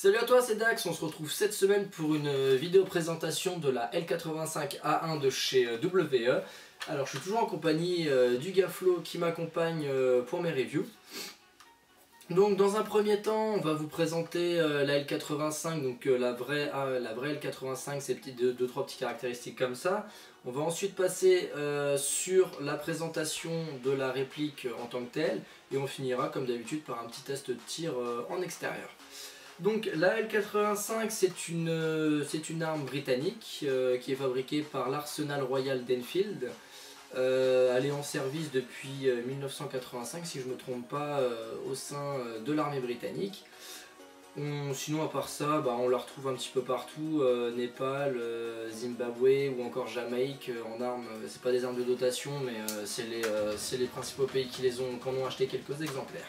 Salut à toi, c'est Dax, on se retrouve cette semaine pour une vidéo présentation de la L85A1 de chez WE. Alors je suis toujours en compagnie du gars Flo qui m'accompagne pour mes reviews. Donc dans un premier temps, on va vous présenter la L85, donc la vraie L85, ces petites deux trois petites caractéristiques comme ça. On va ensuite passer sur la présentation de la réplique en tant que telle, et on finira comme d'habitude par un petit test de tir en extérieur. Donc la L85 c'est une arme britannique qui est fabriquée par l'Arsenal Royal d'Enfield. Elle est en service depuis 1985 si je ne me trompe pas au sein de l'armée britannique. Sinon à part ça, on la retrouve un petit peu partout, Népal, Zimbabwe ou encore Jamaïque en armes. C'est pas des armes de dotation mais c'est les principaux pays qui en ont acheté quelques exemplaires.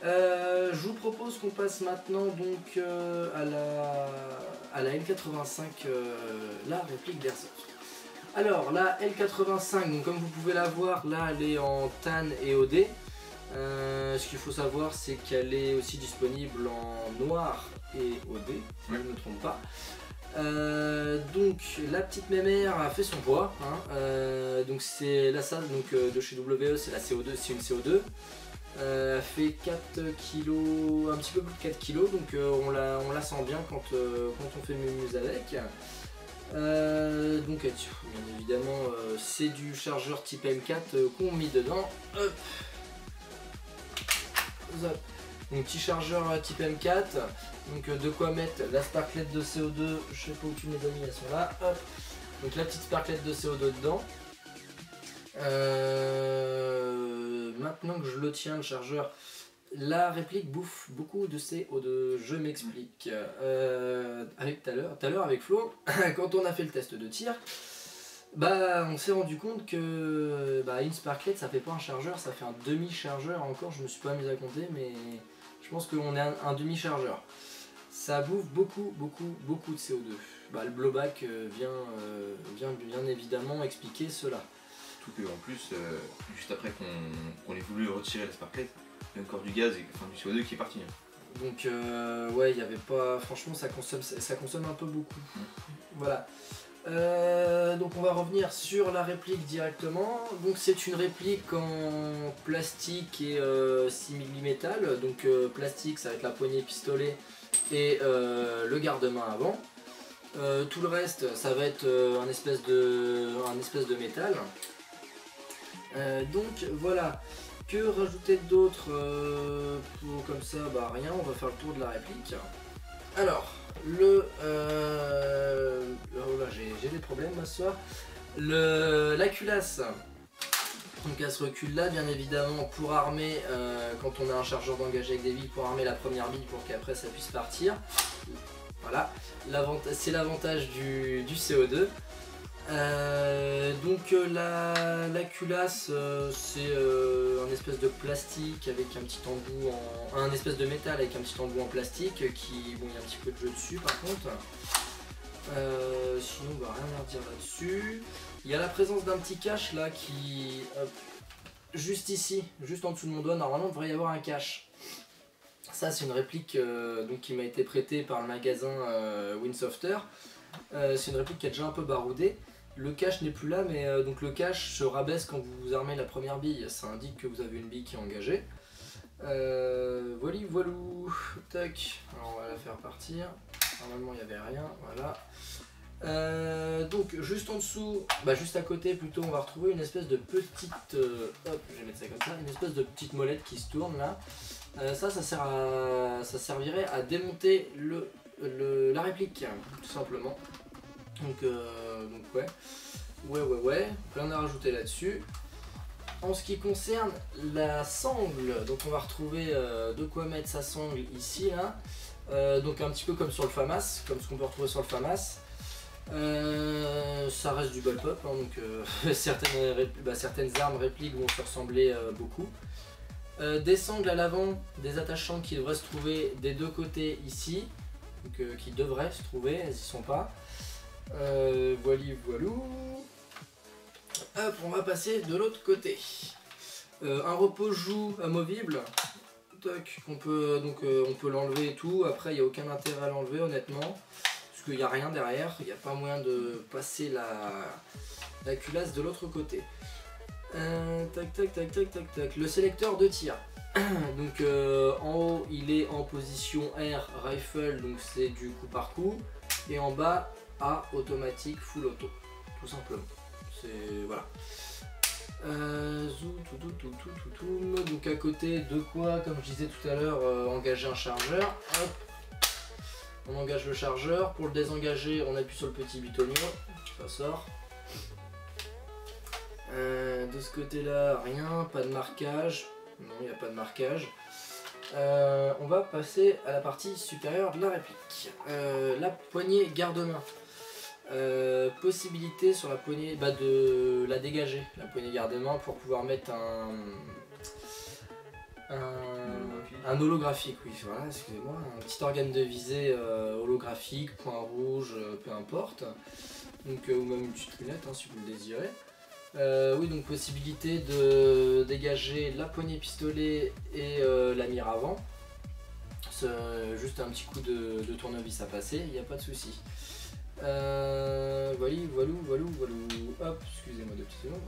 Je vous propose qu'on passe maintenant donc à la L85, la réplique d'Airsoft. Alors la L85, donc comme vous pouvez la voir, là elle est en TAN et OD. Ce qu'il faut savoir c'est qu'elle est aussi disponible en noir et OD, si je ne me trompe pas. Donc la petite mémère a fait son poids, hein. Donc c'est la salle de chez WE, c'est la CO2, c'est une CO2. Elle fait 4 kg, un petit peu plus de 4 kg, donc on la sent bien quand on fait mumuse avec. Donc bien évidemment c'est du chargeur type M4 qu'on met dedans. Hop. Donc petit chargeur type M4, donc de quoi mettre la sparklette de CO2, je sais pas où tu me les as mis, elles sont là. Hop. Donc la petite sparklette de CO2 dedans. Maintenant que je le tiens, le chargeur, la réplique bouffe beaucoup de CO2, je m'explique. Avec tout à l'heure avec Flo, quand on a fait le test de tir, on s'est rendu compte que une sparklette ça fait pas un chargeur, ça fait un demi-chargeur. Encore je me suis pas mis à compter, mais je pense qu'on est un demi-chargeur. Ça bouffe beaucoup de CO2. Le blowback vient bien évidemment expliquer cela. Surtout qu'en plus, juste après qu'on ait voulu retirer la sparklette, il y a encore du gaz et enfin, du CO2 qui est parti. Donc ouais, il y avait pas. Franchement ça consomme un peu beaucoup. Voilà. Donc on va revenir sur la réplique directement. Donc c'est une réplique en plastique et simili-métal. Donc plastique ça va être la poignée pistolet et le garde-main avant. Tout le reste ça va être un espèce de métal. Donc voilà, que rajouter d'autre comme ça, rien, on va faire le tour de la réplique. Alors, oh là j'ai des problèmes ce soir. La culasse, donc elle se recule là bien évidemment pour armer, quand on a un chargeur d'engagé avec des billes, pour armer la première bille pour qu'après ça puisse partir. Voilà, c'est l'avantage du CO2. Donc la culasse c'est un espèce de plastique avec un petit embout un espèce de métal avec un petit embout en plastique qui, bon, il y a un petit peu de jeu dessus par contre. Sinon on va rien à dire là-dessus. Il y a la présence d'un petit cache là qui, hop, juste ici, juste en dessous de mon doigt, normalement il devrait y avoir un cache. Ça c'est une réplique donc, qui m'a été prêtée par le magasin Winsofter. C'est une réplique qui est déjà un peu baroudée. Le cache n'est plus là, mais donc le cache se rabaisse quand vous armez la première bille. Ça indique que vous avez une bille qui est engagée. Voilou. Tac. Alors on va la faire partir. Normalement il n'y avait rien. Voilà. Donc juste en dessous, juste à côté plutôt, on va retrouver une espèce de petite. Hop, je vais mettre ça comme ça. Une espèce de petite molette qui se tourne là. Ça servirait à démonter la réplique, tout simplement. Donc ouais, rien à rajouter là-dessus. En ce qui concerne la sangle, donc on va retrouver de quoi mettre sa sangle ici là. Donc un petit peu comme sur le FAMAS, comme ce qu'on peut retrouver sur le FAMAS. Ça reste du bullpup, hein, donc certaines armes répliques vont se ressembler beaucoup. Des sangles à l'avant, des attachants qui devraient se trouver des deux côtés ici, donc qui devraient se trouver, elles y sont pas. Voilou. Hop, on va passer de l'autre côté. Un repose-joue amovible Toc, on peut l'enlever et tout. Après, il n'y a aucun intérêt à l'enlever, honnêtement. Parce qu'il n'y a rien derrière. Il n'y a pas moyen de passer la culasse de l'autre côté. Tac, tac, tac, tac, tac, tac. Le sélecteur de tir. Donc, en haut, il est en position R rifle, donc c'est du coup par coup. Et en bas, A automatique full auto. Tout simplement. C'est. Voilà. Donc à côté de quoi, comme je disais tout à l'heure, engager un chargeur. Hop. On engage le chargeur. Pour le désengager, on appuie sur le petit bitonnier. Ça sort. De ce côté là, rien, pas de marquage. Non, il n'y a pas de marquage. On va passer à la partie supérieure de la réplique. La poignée garde-main. Possibilité sur la poignée de la dégager, la poignée garde-main, pour pouvoir mettre un holographique, oui, voilà, excusez-moi, un petit organe de visée holographique, point rouge, peu importe, donc, ou même une petite lunette hein, si vous le désirez. Oui, donc possibilité de dégager la poignée pistolet et la mire avant. C'est juste un petit coup de tournevis à passer, il n'y a pas de souci. Voilou. Hop, excusez-moi 2 petites secondes.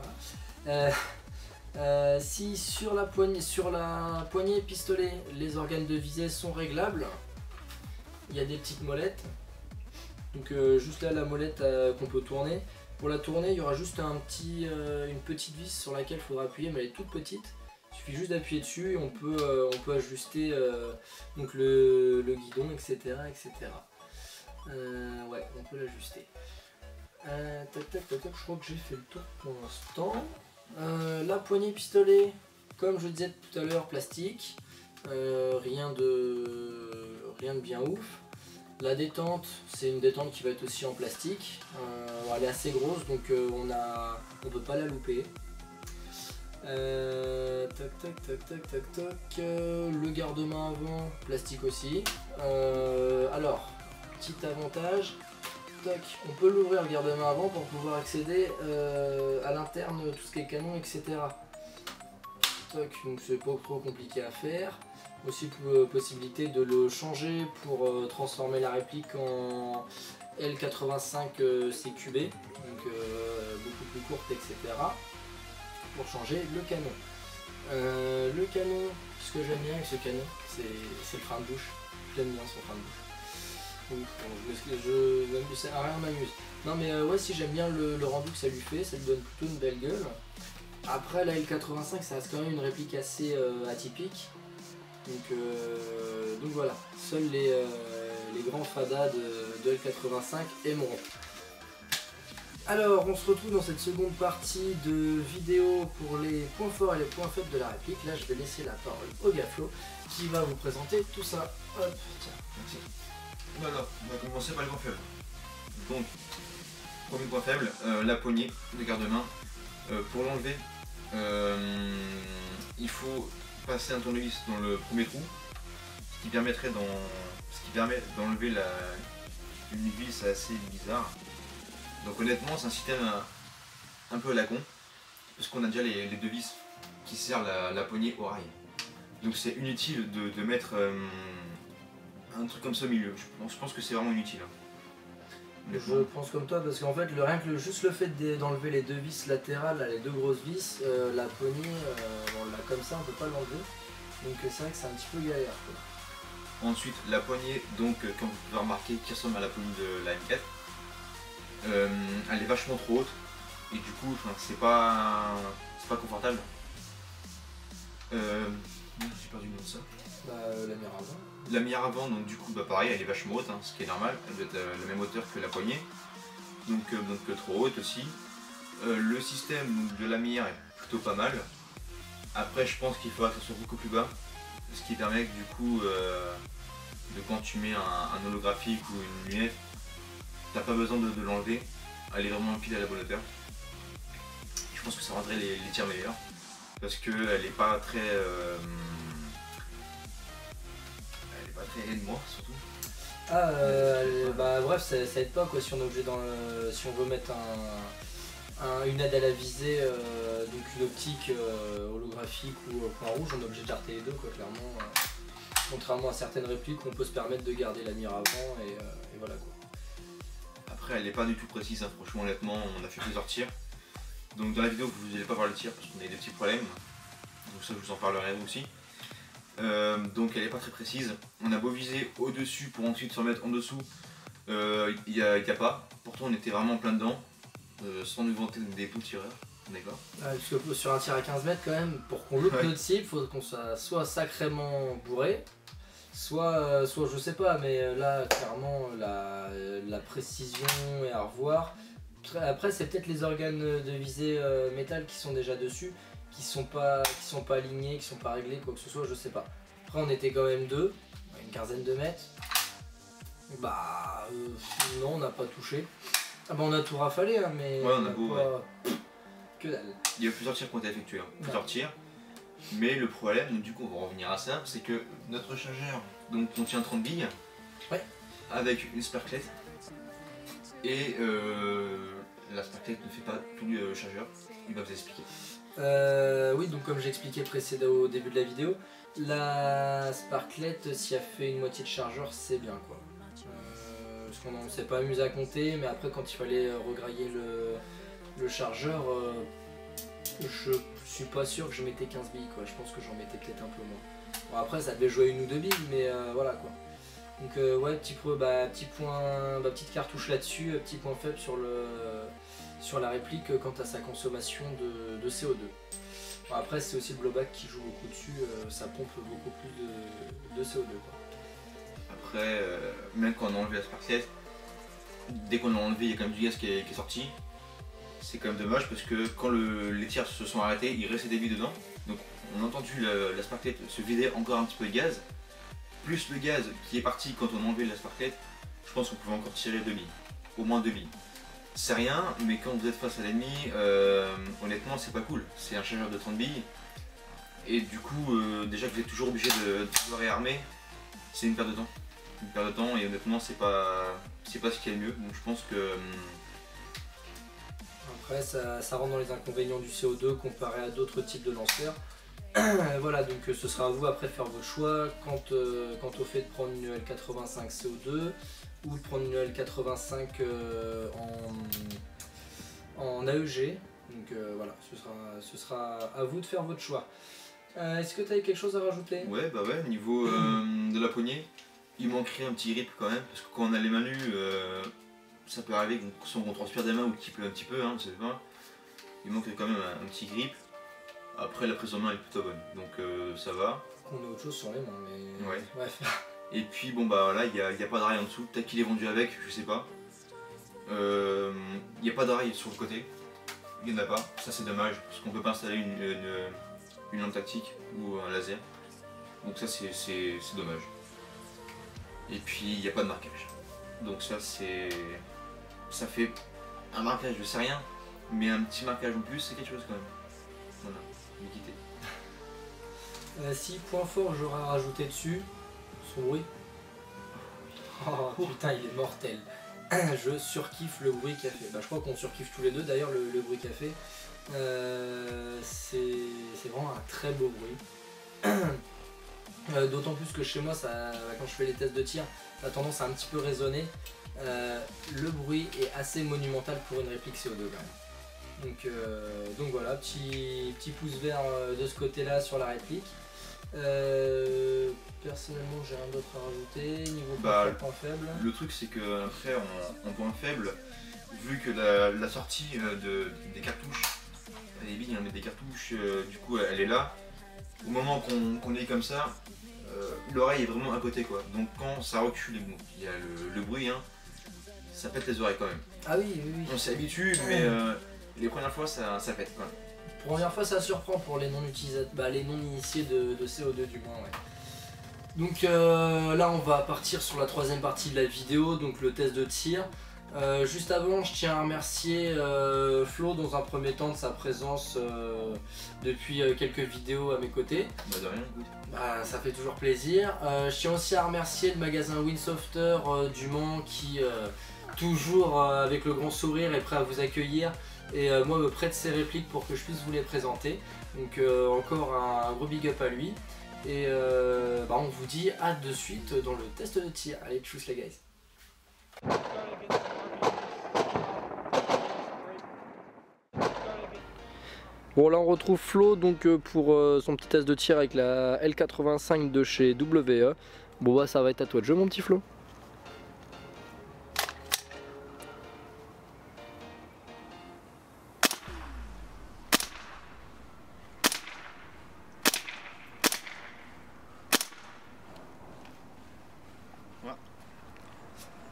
Voilà. Si sur la poignée pistolet, les organes de visée sont réglables, il y a des petites molettes. Donc juste là, la molette qu'on peut tourner. Pour la tourner, il y aura juste une petite vis sur laquelle il faudra appuyer, mais elle est toute petite. Il suffit juste d'appuyer dessus et on peut ajuster donc le guidon, etc. Ouais, on peut l'ajuster. Tac, je crois que j'ai fait le tour pour l'instant. La poignée pistolet, comme je disais tout à l'heure, plastique. Rien de bien ouf. La détente, c'est une détente qui va être aussi en plastique. Elle est assez grosse, donc on peut pas la louper. Tac. Le garde-main avant, plastique aussi. Alors, petit avantage, tac, on peut l'ouvrir le garde-main avant pour pouvoir accéder à l'interne, tout ce qui est canon, etc. Tac, donc c'est pas trop compliqué à faire. Aussi possibilité de le changer pour transformer la réplique en L85 CQB, donc beaucoup plus courte, etc. Pour changer le canon. Le canon, ce que j'aime bien avec ce canon, c'est le frein de bouche. J'aime bien son frein de bouche. Oui, rien m'amuse. Non mais ouais, si j'aime bien le rendu que ça lui fait, ça lui donne plutôt une belle gueule. Après la L85, ça reste quand même une réplique assez atypique. Donc voilà, seuls les grands fadas de L85 aimeront. Alors on se retrouve dans cette seconde partie de vidéo pour les points forts et les points faibles de la réplique. Là je vais laisser la parole au Gaflo qui va vous présenter tout ça. Hop, tiens, merci. Voilà, on va commencer par les points faibles. Donc, premier point faible, la poignée de garde-main. Pour l'enlever, il faut passer un tournevis dans le premier trou, ce qui permet d'enlever une vis assez bizarre. Donc honnêtement, c'est un système un peu à la con, parce qu'on a déjà les deux vis qui serrent la poignée au rail. Donc c'est inutile de mettre un truc comme ça au milieu. Je pense que c'est vraiment inutile. Je pense comme toi, parce qu'en fait, juste le fait d'enlever les deux vis latérales, là, les deux grosses vis, la poignée, on l'a comme ça, on peut pas l'enlever. Donc c'est vrai que c'est un petit peu galère, quoi. Ensuite, la poignée, donc comme vous pouvez remarquer, qui ressemble à la poignée de la M4. Elle est vachement trop haute et du coup c'est pas confortable. J'ai perdu le nom de ça. La mire avant. La mire avant, donc du coup pareil, elle est vachement haute, hein, ce qui est normal, elle doit être la même hauteur que la poignée, donc trop haute aussi. Le système de la mire est plutôt pas mal. Après je pense qu'il faudra que ce soit beaucoup plus bas, ce qui permet que du coup de quand tu mets un holographique ou une lunette, t'as pas besoin de l'enlever, elle est vraiment pile à la bonne hauteur. Je pense que ça rendrait les tirs meilleurs, parce qu'elle est pas très aide-moi surtout. Bref, ça aide pas quoi si on est obligé si on veut mettre une aide à la visée, donc une optique holographique ou point rouge, on est obligé de jarter les deux quoi, clairement. Contrairement à certaines répliques, on peut se permettre de garder la mire avant et voilà quoi. Après elle n'est pas du tout précise, hein. Franchement honnêtement on a fait plusieurs tirs. Donc dans la vidéo vous n'allez pas voir le tir parce qu'on a eu des petits problèmes. Donc ça je vous en parlerai aussi. Donc elle n'est pas très précise. On a beau viser au-dessus pour ensuite se remettre en dessous. Il n'y a pas. Pourtant on était vraiment en plein dedans. Sans nous vanter des bons tireurs. D'accord. Parce que sur un tir à 15 mètres quand même, pour qu'on loupe notre cible, il faut qu'on soit sacrément bourré. Soit je sais pas, mais là clairement la précision est à revoir. Après c'est peut-être les organes de visée métal qui sont déjà dessus, qui sont pas alignés, qui sont pas réglés, quoi que ce soit, je sais pas. Après on était quand même deux, une quinzaine de mètres. Bah non on n'a pas touché. Ah bah on a tout rafalé hein, mais ouais, on a beau, que dalle. Il y a plusieurs tirs qui ont été effectués, hein. Plusieurs tirs. Mais le problème, donc du coup on va revenir à ça, c'est que notre chargeur donc contient 30 billes avec une sparklette et la sparklette ne fait pas tout le chargeur, il va vous expliquer. Oui, donc comme j'expliquais au début de la vidéo, la sparklette si elle fait une moitié de chargeur c'est bien quoi. Parce qu'on ne s'est pas amusé à compter, mais après quand il fallait regrailler le chargeur, je suis pas sûr que je mettais 15 billes quoi, je pense que j'en mettais peut-être un peu moins. Bon après ça devait jouer une ou deux billes, mais voilà quoi. Donc ouais, petite cartouche là-dessus, petit point faible sur la réplique quant à sa consommation de CO2. Bon, après c'est aussi le blowback qui joue beaucoup dessus, ça pompe beaucoup plus de CO2 quoi. Après, même quand on a enlevé la sparklette, dès qu'on a enlevé il y a quand même du gaz qui est sorti. C'est quand même dommage parce que quand les tirs se sont arrêtés, il restait des billes dedans. Donc on a entendu la sparklette se vider encore un petit peu de gaz. Plus le gaz qui est parti quand on a enlevé la sparklette, je pense qu'on pouvait encore tirer 2 billes. Au moins 2 billes. C'est rien, mais quand vous êtes face à l'ennemi, honnêtement c'est pas cool. C'est un chargeur de 30 billes. Et du coup, déjà que vous êtes toujours obligé de vous réarmer, c'est une perte de temps. Une perte de temps et honnêtement c'est pas ce qu'il y a de mieux. Donc je pense que... Après ça rentre dans les inconvénients du CO2 comparé à d'autres types de lanceurs. Voilà, donc ce sera à vous après de faire votre choix quant au fait de prendre une L85 CO2 ou de prendre une L85 en AEG. Donc voilà, ce sera à vous de faire votre choix. Est-ce que tu avais quelque chose à rajouter? Ouais, bah ouais, au niveau de la poignée, il manquerait un petit grip quand même, parce que quand on a les mains nues, ça peut arriver qu'on transpire des mains ou qu'il pleut un petit peu, hein, c'est pas. Il manquerait quand même un petit grip. Après la prise en main elle est plutôt bonne, donc ça va. On a autre chose sur les mains, mais ouais. Bref. Et puis bon bah là il n'y a pas d'oreille en dessous, peut-être qu'il est vendu avec, je sais pas. Il n'y a pas d'oreille sur le côté, il n'y en a pas, ça c'est dommage, parce qu'on peut pas installer une lampe tactique ou un laser. Donc ça c'est dommage. Et puis il n'y a pas de marquage. Donc ça fait un marquage, je sais rien, mais un petit marquage en plus c'est quelque chose quand même. Voilà, liquidité. Si point fort j'aurais à rajouter dessus, son bruit. Oh putain il est mortel. Je surkiffe le bruit qu'il a fait. Bah, je crois qu'on surkiffe tous les deux d'ailleurs le bruit qu'il a fait. C'est vraiment un très beau bruit. D'autant plus que chez moi, quand je fais les tests de tir, ça a tendance à un petit peu résonner. Le bruit est assez monumental pour une réplique CO2 quand même. Donc voilà, petit pouce vert de ce côté-là sur la réplique. Personnellement, j'ai rien d'autre à rajouter. Niveau point faible. Le truc, c'est que après, en point faible, vu que la sortie des cartouches, les billes, on met des cartouches, du coup, elle est là. Au moment qu'on est comme ça, l'oreille est vraiment à côté, quoi. Donc quand ça recule, bon, il y a le bruit, hein, ça pète les oreilles quand même. Ah oui, oui, oui. On s'habitue, mais les premières fois, ça pète quand même. Première fois ça surprend pour les non-utilisateurs, les non-initiés de CO2 du moins, ouais. Donc là on va partir sur la troisième partie de la vidéo, donc le test de tir. Juste avant, je tiens à remercier Flo dans un premier temps de sa présence depuis quelques vidéos à mes côtés. Bah de rien, écoute. Bah, ça fait toujours plaisir. Je tiens aussi à remercier le magasin Winsofter du Mans qui, toujours avec le grand sourire, est prêt à vous accueillir et moi me prête ses répliques pour que je puisse vous les présenter. Donc encore un gros big up à lui. Et bah, on vous dit à de suite dans le test de tir. Allez, tchuss les guys. Bon, là on retrouve Flo donc pour son petit test de tir avec la L85 de chez WE. Bon bah ça va être à toi de jeu mon petit Flo.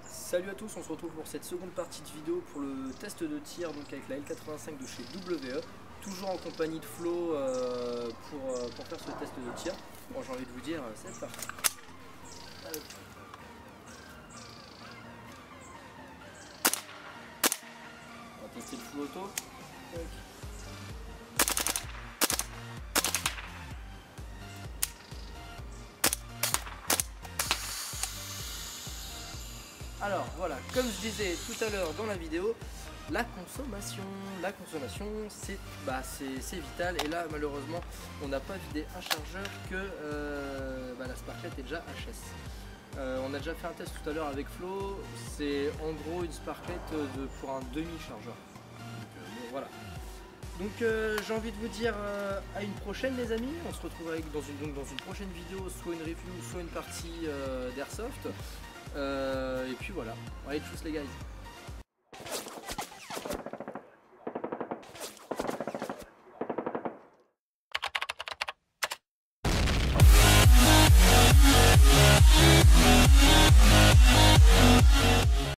Salut à tous, on se retrouve pour cette seconde partie de vidéo pour le test de tir donc avec la L85 de chez WE. Toujours en compagnie de Flo pour faire ce test de tir. Bon, j'ai envie de vous dire, c'est parti. On va tester le full auto. Alors voilà, comme je disais tout à l'heure dans la vidéo, la consommation c'est vital, et là malheureusement on n'a pas vidé un chargeur que la Sparklet est déjà HS. On a déjà fait un test tout à l'heure avec Flo, c'est en gros une Sparklet pour un demi-chargeur. Donc voilà. Donc j'ai envie de vous dire à une prochaine les amis, on se retrouve dans une prochaine vidéo, soit une review, soit une partie d'Airsoft. Et puis voilà, allez tchuss les guys.